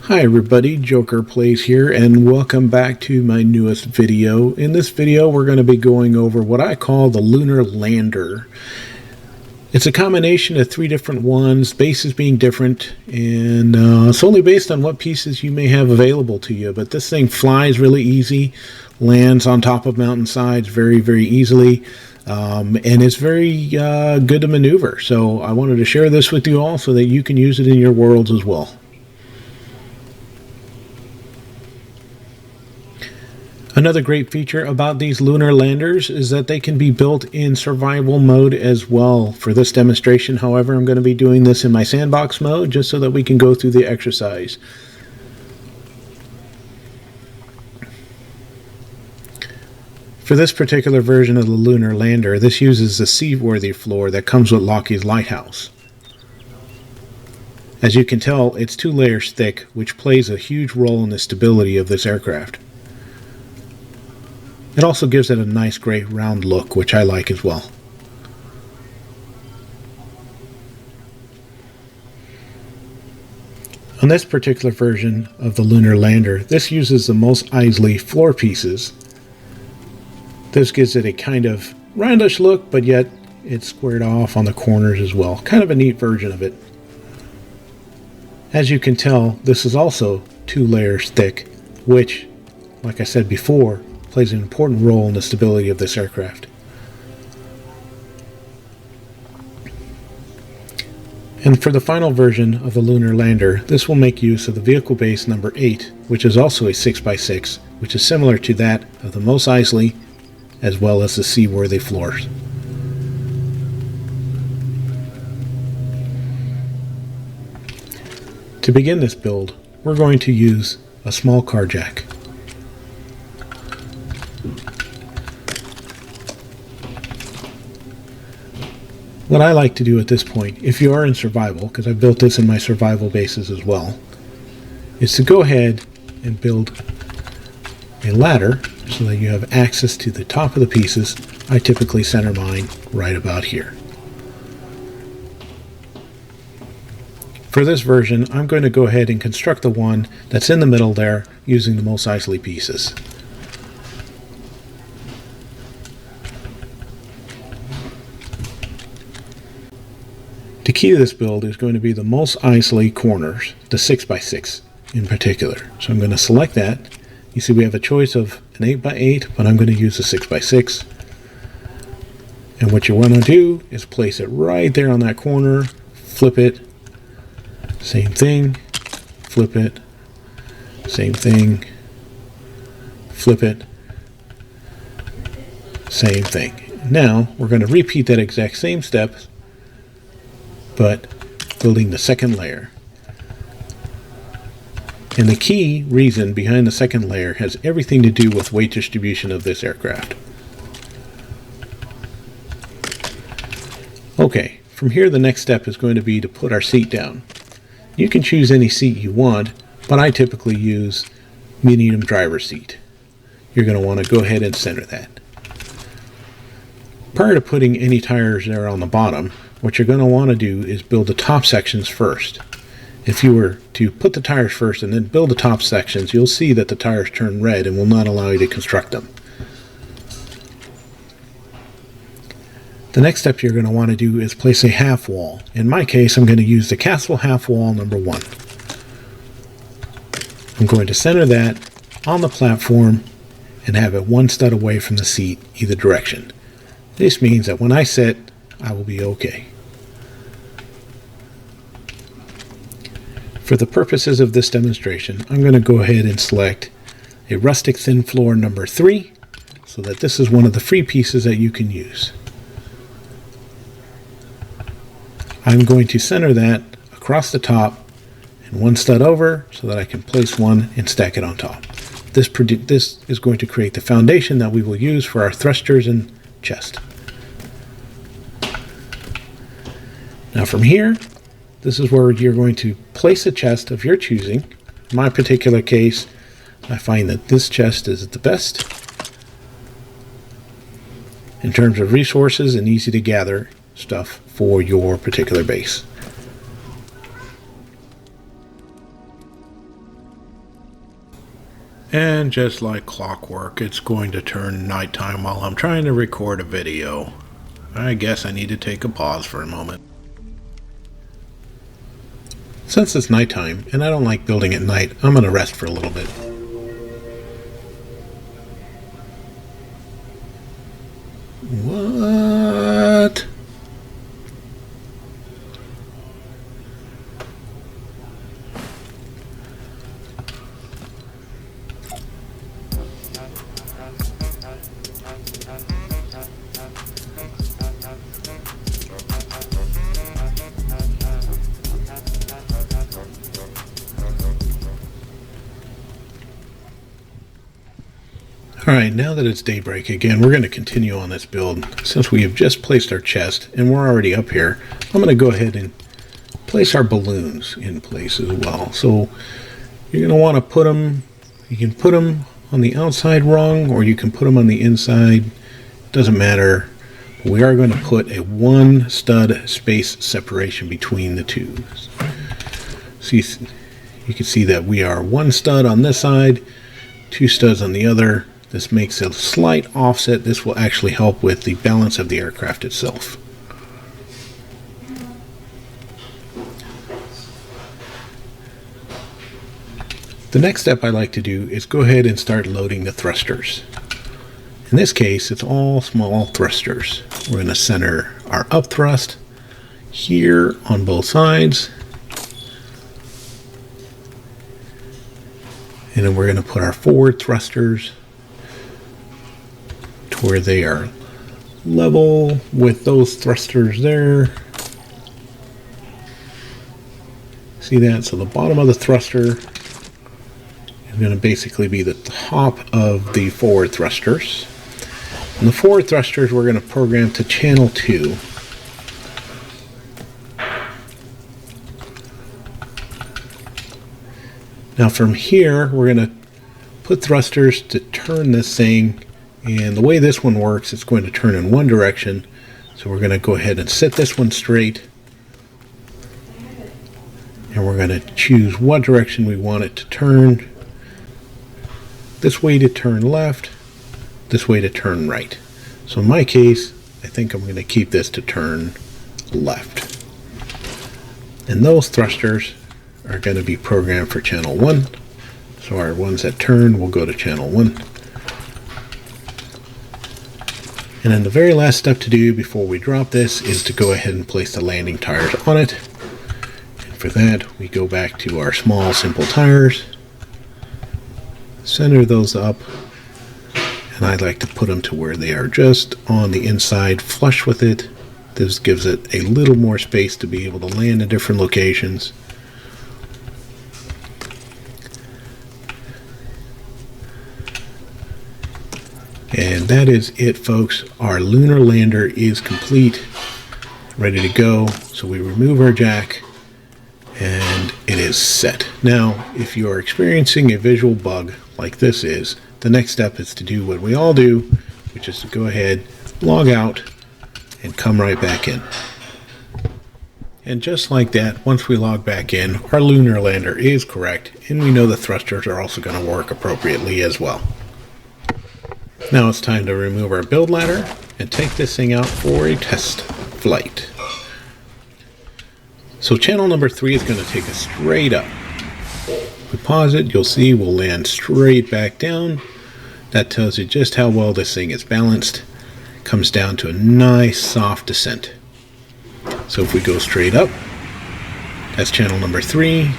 Hi everybody, Joker Plays here, and welcome back to my newest video. In this video we're going to be going over what I call the Lunar Lander. It's a combination of three different ones, bases being different, and it's only based on what pieces you may have available to you. But this thing flies really easy, lands on top of mountainsides very easily, and it's very good to maneuver. So I wanted to share this with you all so that you can use it in your worlds as well. Another great feature about these lunar landers is that they can be built in survival mode as well. For this demonstration, however, I'm going to be doing this in my sandbox mode just so that we can go through the exercise. For this particular version of the lunar lander, this uses the seaworthy floor that comes with Lockheed's Lighthouse. As you can tell, it's 2 layers thick, which plays a huge role in the stability of this aircraft. It also gives it a nice gray round look, which I like as well. On this particular version of the Lunar Lander, this uses the Mos Eisley floor pieces. This gives it a kind of roundish look, but yet it's squared off on the corners as well. Kind of a neat version of it. As you can tell, this is also 2 layers thick, which, like I said before, plays an important role in the stability of this aircraft. And for the final version of the Lunar Lander, this will make use of the vehicle base number 8, which is also a 6x6, which is similar to that of the Mos Eisley, as well as the seaworthy floors. To begin this build, we're going to use a small car jack. What I like to do at this point, if you are in survival, because I've built this in my survival bases as well, is to go ahead and build a ladder so that you have access to the top of the pieces. I typically center mine right about here. For this version, I'm going to go ahead and construct the one that's in the middle there using the Mos Eisley pieces. The key to this build is going to be the Mos Eisley corners, the 6x6 in particular. So I'm going to select that. You see we have a choice of an 8x8, but I'm going to use a 6x6. And what you want to do is place it right there on that corner, flip it, same thing, flip it, same thing, flip it, same thing. Now we're going to repeat that exact same step, but building the second layer. And the key reason behind the second layer has everything to do with weight distribution of this aircraft. Okay, from here the next step is going to be to put our seat down. You can choose any seat you want, but I typically use medium driver seat. You're going to want to go ahead and center that. Prior to putting any tires there on the bottom, what you're going to want to do is build the top sections first. If you were to put the tires first and then build the top sections, you'll see that the tires turn red and will not allow you to construct them. The next step you're going to want to do is place a half wall. In my case, I'm going to use the Castle half wall number 1. I'm going to center that on the platform and have it 1 stud away from the seat either direction. This means that when I sit, I will be okay. For the purposes of this demonstration, I'm going to go ahead and select a rustic thin floor number 3 so that this is one of the free pieces that you can use. I'm going to center that across the top and 1 stud over so that I can place one and stack it on top. This is going to create the foundation that we will use for our thrusters and chest. Now from here, this is where you're going to place a chest of your choosing. In my particular case, I find that this chest is the best in terms of resources and easy to gather stuff for your particular base. And just like clockwork, it's going to turn nighttime while I'm trying to record a video. I guess I need to take a pause for a moment. Since it's nighttime, and I don't like building at night, I'm going to rest for a little bit. What? Alright, now that it's daybreak again, we're going to continue on this build. Since we have just placed our chest and we're already up here, I'm going to go ahead and place our balloons in place as well. So you're going to want to put them, you can put them on the outside rung or you can put them on the inside. Doesn't matter. We are going to put a 1 stud space separation between the two. See, you can see that we are 1 stud on this side, 2 studs on the other. This makes a slight offset. This will actually help with the balance of the aircraft itself. The next step I like to do is go ahead and start loading the thrusters. In this case, it's all small thrusters. We're going to center our up thrust here on both sides. And then we're going to put our forward thrusters to where they are level with those thrusters there. See that? So the bottom of the thruster is going to basically be the top of the forward thrusters. And the forward thrusters we're going to program to channel 2. Now from here, we're going to put thrusters to turn this thing, and the way this one works, it's going to turn in one direction. So we're going to go ahead and set this one straight, and we're going to choose what direction we want it to turn. This way to turn left, this way to turn right. So in my case, I think I'm going to keep this to turn left. And those thrusters are going to be programmed for channel 1. So our ones that turn will go to channel 1. And then the very last step to do before we drop this is to go ahead and place the landing tires on it. And for that, we go back to our small simple tires, center those up, and I like to put them to where they are just on the inside flush with it. This gives it a little more space to be able to land in different locations. And that is it, folks. Our lunar lander is complete, ready to go. So we remove our jack and it is set. Now, if you are experiencing a visual bug like this is, the next step is to do what we all do, which is to go ahead, log out, and come right back in. And just like that, once we log back in, our lunar lander is correct, and we know the thrusters are also going to work appropriately as well. Now it's time to remove our build ladder and take this thing out for a test flight. So channel number 3 is going to take us straight up. If we pause it, you'll see we'll land straight back down. That tells you just how well this thing is balanced. Comes down to a nice soft descent. So if we go straight up, that's channel number 3.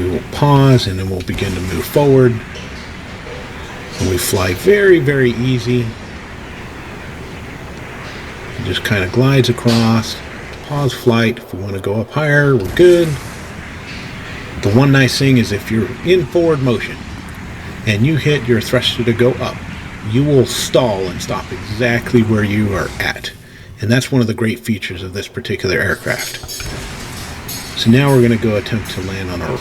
We will pause and then we'll begin to move forward. And we fly very, very easy. It just kind of glides across. Pause flight. If we want to go up higher, we're good. The one nice thing is if you're in forward motion and you hit your thruster to go up, you will stall and stop exactly where you are at. And that's one of the great features of this particular aircraft. So now we're going to go attempt to land on a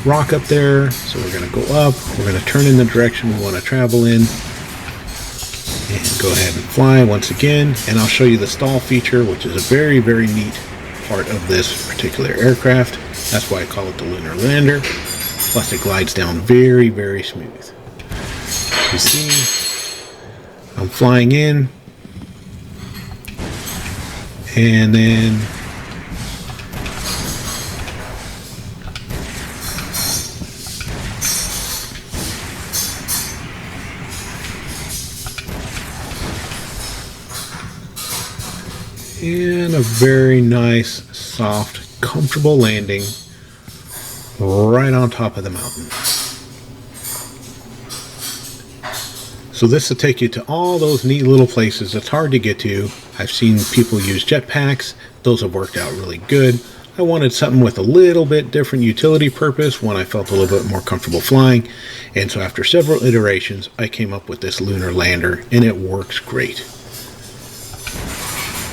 rock up there. So we're going to go up, we're going to turn in the direction we want to travel in, and go ahead and fly once again. And I'll show you the stall feature, which is a very, very neat part of this particular aircraft. That's why I call it the lunar lander. Plus it glides down very, very smooth. You see, I'm flying in, and then and a very nice, soft, comfortable landing right on top of the mountain. So this will take you to all those neat little places that's hard to get to. I've seen people use jetpacks. Those have worked out really good. I wanted something with a little bit different utility purpose, one I felt a little bit more comfortable flying. And so after several iterations, I came up with this lunar lander, and it works great.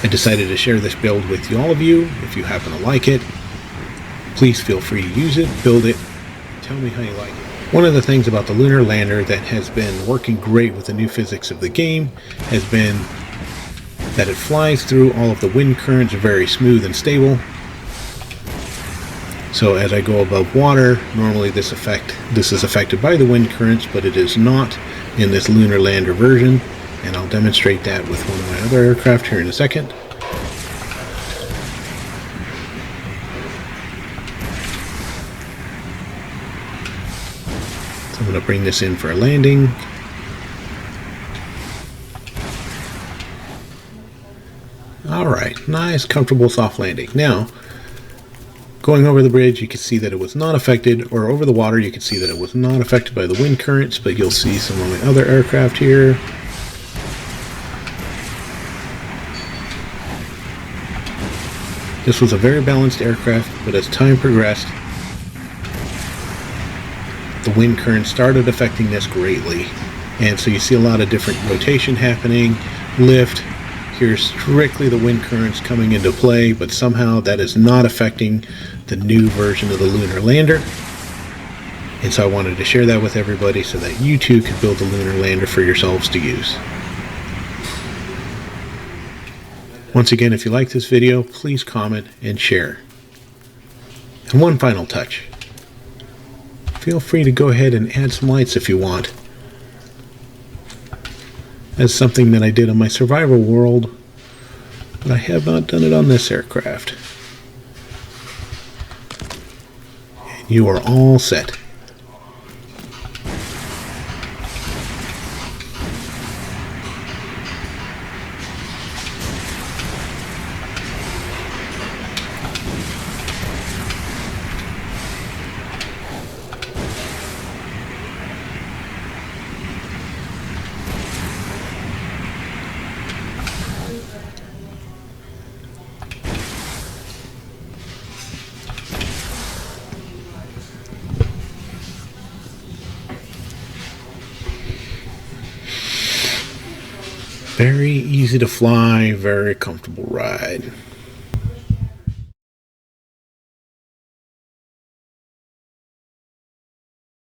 I decided to share this build with all of you. If you happen to like it, please feel free to use it, build it, tell me how you like it. One of the things about the lunar lander that has been working great with the new physics of the game has been that it flies through all of the wind currents very smooth and stable. So as I go above water, normally this is affected by the wind currents, but it is not in this lunar lander version. And I'll demonstrate that with one of my other aircraft here in a second. So I'm going to bring this in for a landing. Alright, nice, comfortable, soft landing. Now, going over the bridge, you can see that it was not affected, or over the water, you can see that it was not affected by the wind currents, but you'll see some of my other aircraft here. This was a very balanced aircraft, but as time progressed, the wind current started affecting this greatly. And so you see a lot of different rotation happening, lift. Here's strictly the wind currents coming into play, but somehow that is not affecting the new version of the lunar lander. And so I wanted to share that with everybody so that you too could build the lunar lander for yourselves to use. Once again, if you like this video, please comment and share. And one final touch. Feel free to go ahead and add some lights if you want. That's something that I did on my survival world, but I have not done it on this aircraft. And you are all set. Very easy to fly, very comfortable ride.